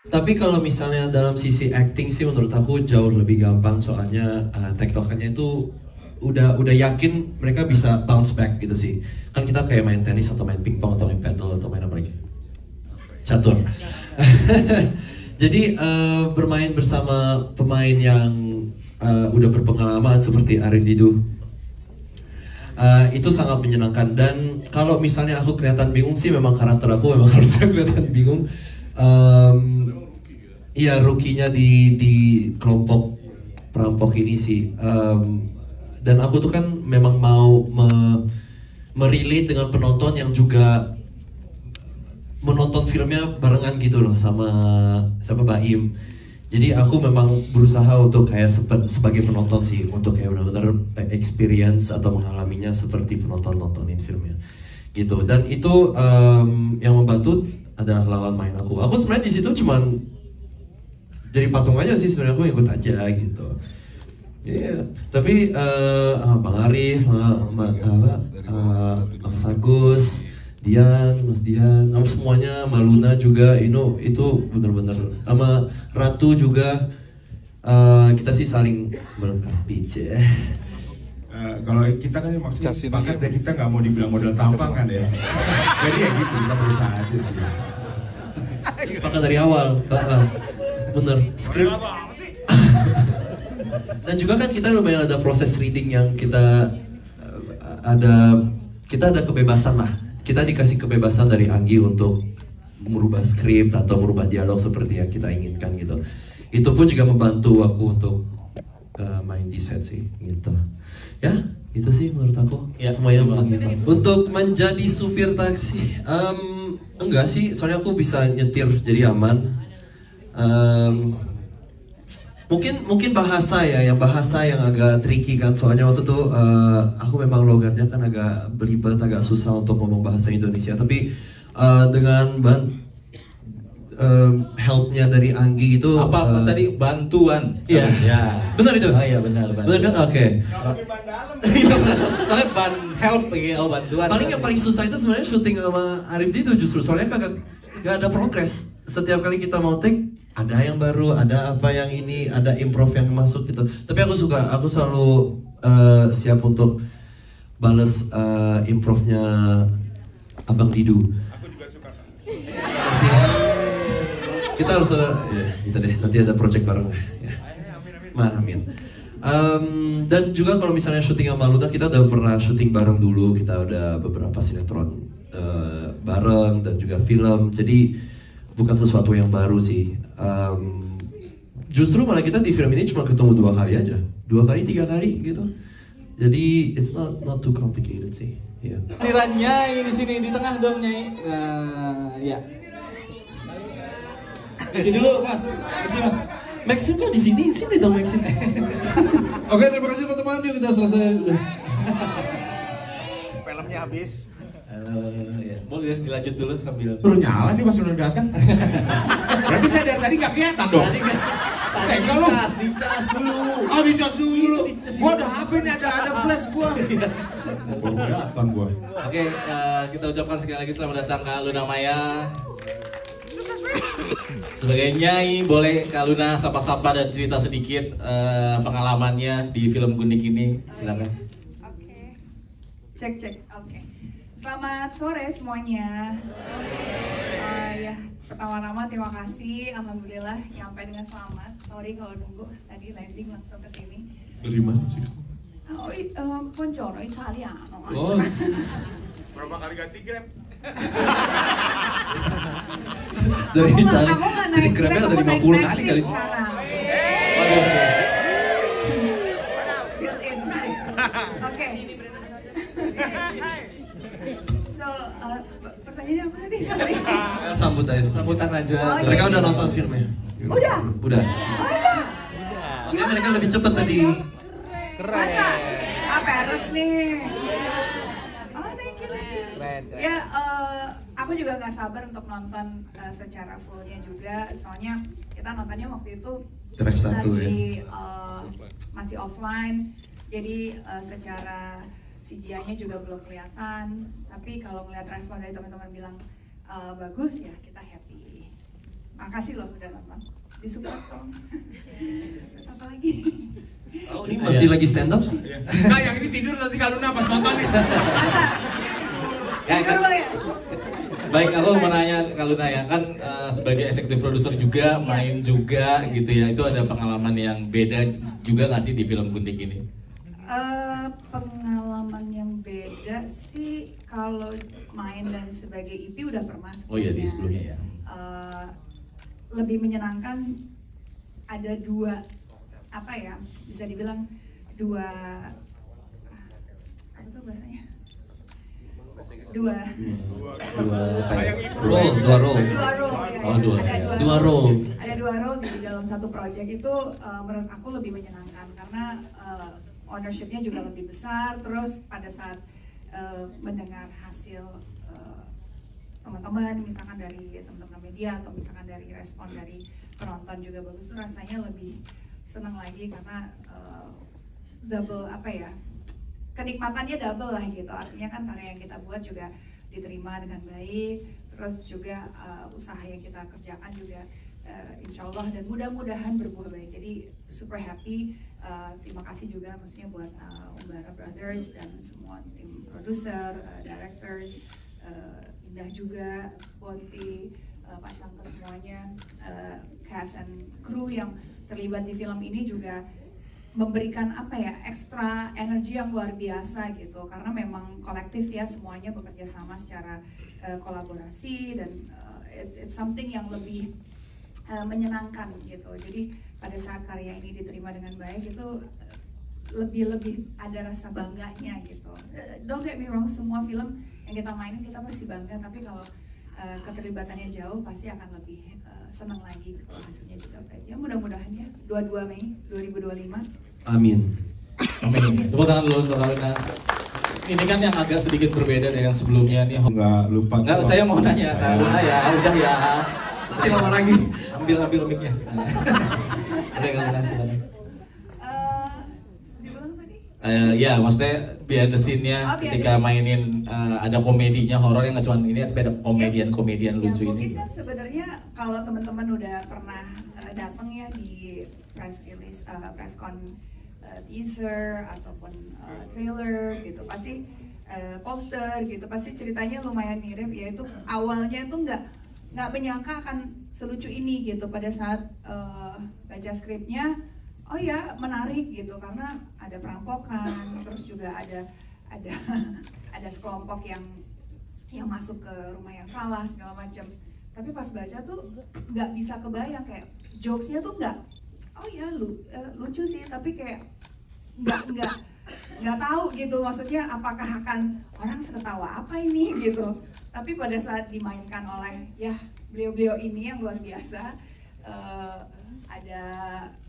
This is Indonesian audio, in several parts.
Tapi kalau misalnya dalam sisi acting sih menurut aku jauh lebih gampang soalnya tektokannya itu udah yakin mereka bisa bounce back gitu sih. Kan kita kayak main tenis atau main pingpong atau main paddle atau main apa lagi? Catur. Jadi bermain bersama pemain yang udah berpengalaman seperti Arif Didu itu sangat menyenangkan. Dan kalau misalnya aku kelihatan bingung sih memang karakter aku memang harusnya kelihatan bingung. Iya, rookie-nya di kelompok perampok ini sih. Dan aku tuh kan memang mau merelate dengan penonton yang juga menonton filmnya barengan gitu loh sama Baim. Jadi aku memang berusaha untuk kayak sebagai penonton sih, untuk kayak benar-benar experience atau mengalaminya seperti penonton nontonin filmnya gitu. Dan itu yang membantu adalah lawan main aku. Aku sebenarnya di situ cuman jadi patung aja sih, sebenarnya aku ikut aja gitu. Iya, tapi Bang Arif, Mas Agus, Mas Dian, sama semuanya, Maluna juga, itu bener-bener, sama Ratu juga, kita sih saling melengkapi aja. Kalau kita kan maksudnya sepakat ya, kita nggak mau dibilang model tampang kan ya. Jadi ya gitu, kita berusaha aja sih. Sepakat dari awal, bener. Skrip. Dan juga kan kita lumayan ada proses reading yang kita ada kebebasan lah. Kita dikasih kebebasan dari Anggi untuk merubah skrip atau merubah dialog seperti yang kita inginkan gitu. Itu pun juga membantu aku untuk main di set sih gitu. Ya, itu sih menurut aku. Ya, semuanya untuk menjadi supir taksi. Enggak sih, soalnya aku bisa nyetir jadi aman. Mungkin bahasa ya, yang bahasa yang agak tricky kan, soalnya waktu itu aku memang logatnya kan agak belibet, agak susah untuk ngomong bahasa Indonesia. Tapi dengan helpnya dari Anggi itu apa tadi bantuan? Iya, ya. Benar itu. Oh iya benar. Benar kan? Oke. Soalnya ban help ya, bantuan. Yang paling susah itu sebenarnya syuting sama Arif itu justru, soalnya gak ada progres. Setiap kali kita mau take ada yang baru, ada apa yang ini, ada improv yang masuk gitu. Tapi aku selalu siap untuk bales improvnya Abang Didu. Aku juga suka. Kita harus ya, gitu deh. Nanti ada project bareng ya. Amin. Dan juga kalau misalnya syuting sama Luna, kita udah pernah syuting bareng dulu. Kita udah beberapa sinetron bareng dan juga film. Jadi bukan sesuatu yang baru sih. Justru malah kita di film ini cuma ketemu 2 kali aja, 2 kali 3 kali gitu. Jadi it's not too complicated sih. Yeah. Aliran Nyai di sini di tengah dong Nyai. Ya. Di sini dulu Mas. Di sini Mas. Maxim kok di sini dong Maxim. Oke, terima kasih teman-teman. Yuk kita selesai udah. Filmnya habis. Ya. Boleh dilanjut dulu sambil. Baru nyala nih pas udah datang. Berarti saya dari tadi nggak kelihatan dong. Tadi dicas dulu. Oh, dicas dulu. Gua ada HP nih, ada flash gua. Baru datang gua. Oke, kita ucapkan sekali lagi selamat datang Kak Luna Maya. Sebagai Nyai, boleh Kak Luna sapa-sapa dan cerita sedikit pengalamannya di film Gundik ini, silakan. Oke. Cek. Oke. Selamat sore semuanya. Ya, pertama-tama terima kasih, alhamdulillah nyampe dengan selamat. Sorry kalau nunggu, tadi landing langsung ke sini. Dari mana sih? Poncoro Italiano. Oh. Berapa kali ganti Grab? Dari Kamu Itali. nggak Dari naik Grabnya Grab, ada kamu naik 50 kali Maxim kali. sekarang. Built-in. Oke. So, pertanyaannya apa tadi? Sorry. Sambut aja. Sambutan aja. Oh, iya. Mereka udah nonton filmnya. Udah. Udah. Oh, udah. Makanya mereka lebih cepet tadi. Masa? Peres nih. Oh, thank you. Ya, aku juga gak sabar untuk nonton secara fullnya juga. Soalnya kita nontonnya waktu itu Drive 1 lagi, ya. masih offline. Jadi secara CGI-nya juga belum kelihatan. Tapi kalau ngeliat respon dari teman-teman bilang bagus, ya kita happy. Makasih loh udah nonton. Disupport dong. Terus apa lagi? Oh, ini masih lagi stand up? Nah, yang ini tidur nanti kalau pas nonton nih. Tidur lo ya? Baik, aku mau nanya kalau Luna kan sebagai executive producer juga, main juga gitu ya. Itu ada pengalaman yang beda juga nggak sih di film Gundik ini? Pengalaman yang beda sih kalau main dan sebagai IP udah pernah sebelumnya. Oh iya, di sebelumnya ya. Lebih menyenangkan ada dua, apa ya, bisa dibilang dua, apa tuh bahasanya? Dua role. Oh, dua role. Ada dua role di dalam satu project itu menurut aku lebih menyenangkan karena ownership-nya juga lebih besar. Terus pada saat mendengar hasil teman-teman, misalkan dari teman-teman media atau misalkan dari respon dari penonton juga bagus, tuh rasanya lebih senang lagi karena double apa ya, kenikmatannya double lah gitu. Artinya kan karya yang kita buat juga diterima dengan baik, terus juga usaha yang kita kerjakan juga insya Allah dan mudah-mudahan berbuah baik. Jadi super happy. Terima kasih juga maksudnya buat Umbara Brothers dan semua tim produser, directors, Indah juga, Bonti, Pak Sangker semuanya, cast and crew yang terlibat di film ini juga memberikan apa ya, ekstra energi yang luar biasa gitu, karena memang kolektif ya, semuanya bekerja sama secara kolaborasi dan it's something yang lebih menyenangkan gitu. Jadi pada saat karya ini diterima dengan baik itu lebih ada rasa bangganya gitu. Don't get me wrong, semua film yang kita mainin kita pasti bangga, tapi kalau keterlibatannya jauh pasti akan lebih senang lagi kalau hasilnya juga baik. Ya mudah-mudahan ya 22 Mei 2025. Amin. Amin. Tepuk tangan dulu untuk Luna. Ini kan yang agak sedikit berbeda dari yang sebelumnya nih. Enggak lupa. Enggak, saya mau nanya Kak Luna ya, udah ya. Nanti lama lagi. Ambil mic-nya. Ada Kak Luna silakan. Diulang tadi? Ya, maksudnya behind the scene-nya ketika mainin ada komedinya horor yang nggak cuma ini, tapi ada komedian lucu ini. Mungkin kan sebenarnya kalau teman-teman udah pernah datang ya di press release, press con teaser ataupun trailer gitu, pasti poster gitu, pasti ceritanya lumayan mirip. Yaitu awalnya tuh nggak menyangka akan selucu ini gitu. Pada saat baca skripnya, oh ya menarik gitu karena ada perampokan, terus juga ada sekelompok yang masuk ke rumah yang salah segala macam. Tapi pas baca tuh nggak bisa kebayang, kayak jokesnya tuh nggak, oh ya lucu sih, tapi kayak nggak tahu gitu maksudnya apakah akan orang seketawa apa ini gitu. Tapi pada saat dimainkan oleh ya beliau-beliau ini yang luar biasa, ada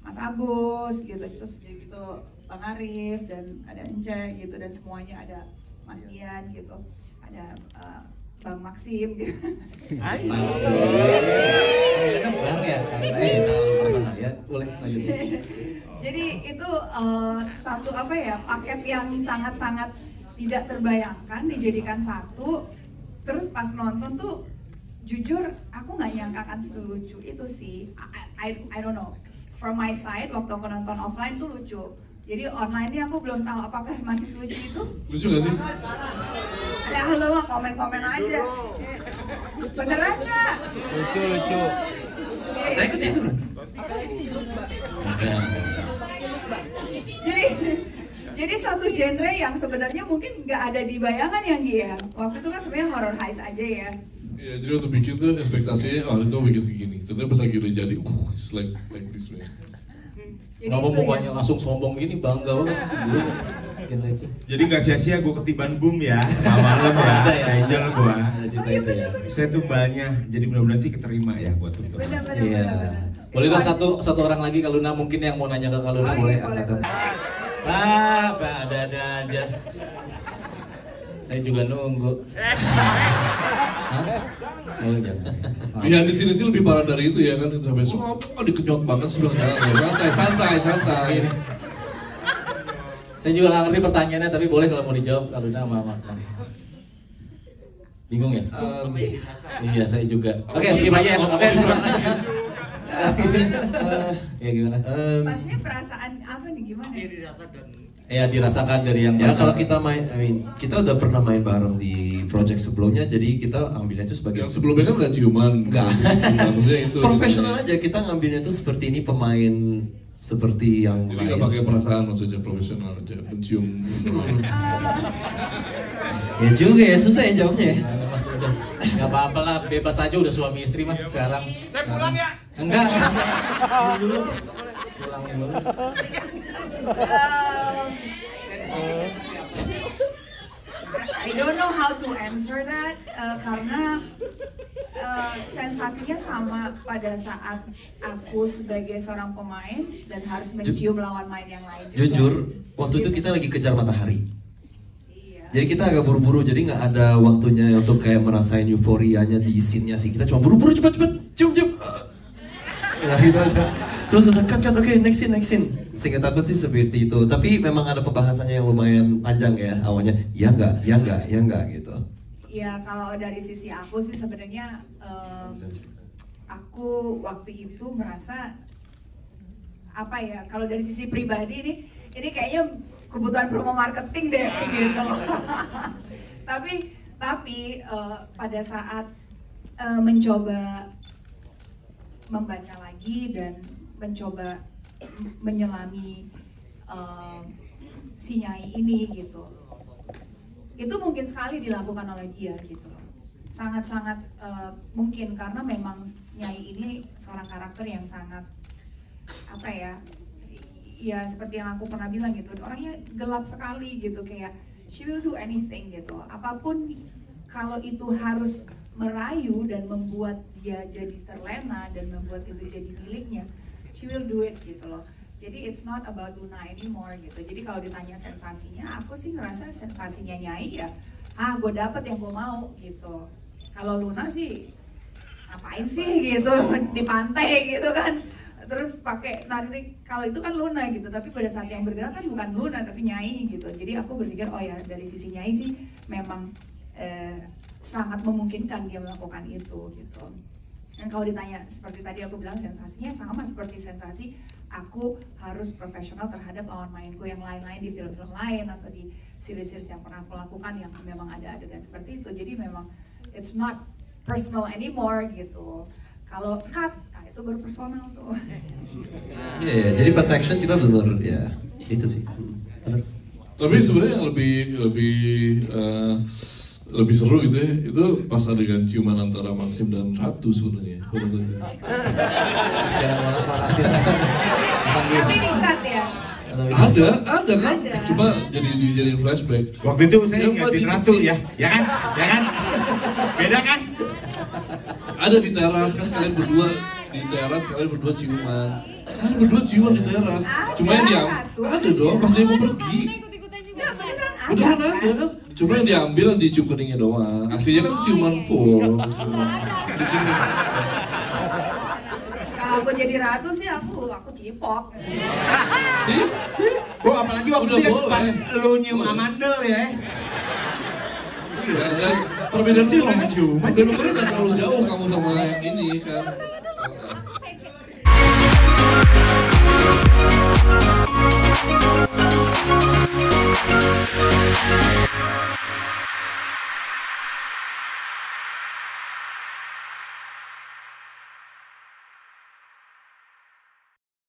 Mas Agus gitu, terus gitu Bang Arif dan ada Ence gitu, dan semuanya ada Mas Ian gitu, ada Bang Maxim gitu. Maxim. Enak Bang ya, karena terlalu personal ya. Boleh lanjut. Jadi itu satu apa ya, paket yang sangat-sangat tidak terbayangkan dijadikan satu. Terus pas nonton tuh jujur aku nggak nyangka akan selucu itu sih. I don't know. From my side waktu aku nonton offline tuh lucu. Jadi online ini aku belum tahu apakah masih selucu itu. Lucu gak sih? Ya halo mah komen-komen aja. Beneran nggak? Lucu. Saya ikut itu kan? Jadi satu genre yang sebenarnya mungkin nggak ada di bayangan ya Gi ya. Waktu itu kan sebenarnya horror heist aja ya. Ya jadi waktu bikin tuh ekspektasinya, itu bikin segini. Ternyata pas lagi udah jadi, it's like this man. Kenapa mukanya langsung sombong gini, bangga banget. Jadi nggak sia-sia gue ketiban boom ya, malam ya, Angel gue. Saya tumbalnya, jadi mudah-mudahan sih keterima ya buat tuh. Benar. Boleh dong satu orang lagi Kak Luna mungkin yang mau nanya ke Kak Luna, boleh angkatan. Ada aja. Saya juga nunggu. Hah? Oh, jangan. Ya di sini sih lebih parah dari itu ya kan, sampai dikenyot banget sih bilang jangan, santai. Saya juga nggak ngerti pertanyaannya, tapi boleh kalau mau dijawab Kak Luna sama Mas. Bingung ya? Iya, saya juga. Oke, skip aja ya. Oke, terima kasih. Ya gimana? Maksudnya perasaan apa nih, gimana? Ya dirasakan dari yang Ya kalau kita kita udah pernah main bareng di project sebelumnya, jadi kita ambilnya itu sebagai Yang sebelumnya kan nggak ciuman. Nggak. Maksudnya itu. profesional aja, kita ngambilnya itu seperti ini pemain seperti yang Jadi nggak pakai perasaan, maksudnya profesional aja, mencium. Ya juga ya, susah ya jawabnya ya. Mas udah nggak apa-apa lah, bebas aja udah suami istri mah sekarang. Saya pulang ya? Enggak saya dulu. Pulangin dulu. I don't know how to answer that karena sensasinya sama pada saat aku sebagai seorang pemain dan harus mencium lawan main yang lain juga. Jujur, waktu itu kita lagi kejar matahari. Iya. Jadi kita agak buru-buru, jadi nggak ada waktunya untuk kayak merasain euforianya di scene-nya sih. Kita cuma buru-buru, cepet-cepet, cium-cium. Nah gitu aja. Terus udah cut, oke, next scene. Seingat aku sih seperti itu. Tapi memang ada pembahasannya yang lumayan panjang ya awalnya. Ya enggak gitu. Ya kalau dari sisi aku sih sebenarnya aku waktu itu merasa apa ya, kalau dari sisi pribadi ini kayaknya kebutuhan promo marketing deh gitu. tapi pada saat mencoba membaca lagi dan mencoba menyelami si Nyai ini gitu, itu mungkin sekali dilakukan oleh dia gitu, sangat-sangat mungkin karena memang Nyai ini seorang karakter yang sangat apa ya seperti yang aku pernah bilang gitu, orangnya gelap sekali gitu, kayak she will do anything gitu, apapun kalau itu harus merayu dan membuat dia jadi terlena dan membuat itu jadi miliknya, she will do it gitu loh. Jadi it's not about Luna anymore gitu. Jadi kalau ditanya sensasinya, aku sih ngerasa sensasinya Nyai ya, gue dapet yang gue mau gitu. Kalau Luna sih ngapain sih gitu di pantai gitu kan, terus pakai narik, kalau itu kan Luna gitu. Tapi pada saat yang bergerak kan bukan Luna tapi Nyai gitu. Jadi aku berpikir oh ya dari sisi Nyai sih memang sangat memungkinkan dia melakukan itu gitu. Dan kalau ditanya seperti tadi aku bilang, sensasinya sama seperti sensasi aku harus profesional terhadap lawan mainku yang lain-lain di film-film lain atau di series-series yang pernah aku lakukan yang memang ada adegan seperti itu. Jadi memang it's not personal anymore gitu. Kalau cut, nah itu baru personal tuh. Iya, jadi pas action kita benar ya itu sih. Benar. Tapi sebenarnya yang lebih seru gitu ya, itu pas adegan ciuman antara Maxim dan Ratu sebenarnya. Sekarang panas-panasin Tapi dikat ya. Ada kan? Ada. Cuma dijadiin flashback. Waktu itu saya ingatin Ratu ya kan? Beda kan? Ada di teras kan, kalian berdua ciuman. Kalian berdua ciuman di teras. Cuma yang ada dong pas dia mau pergi. Beneran ada kan? Cuma yang diambil dicium keningnya doang. Aslinya kan ciuman full. Kalau aku jadi Ratu sih aku cipok. Sih? Oh apalagi waktu Udah itu ya, boleh. pas lu nyium amandel ya. Iya, dan perbedaan Itu tuh cuma bener-bener gak terlalu jauh kamu sama yang ini kan.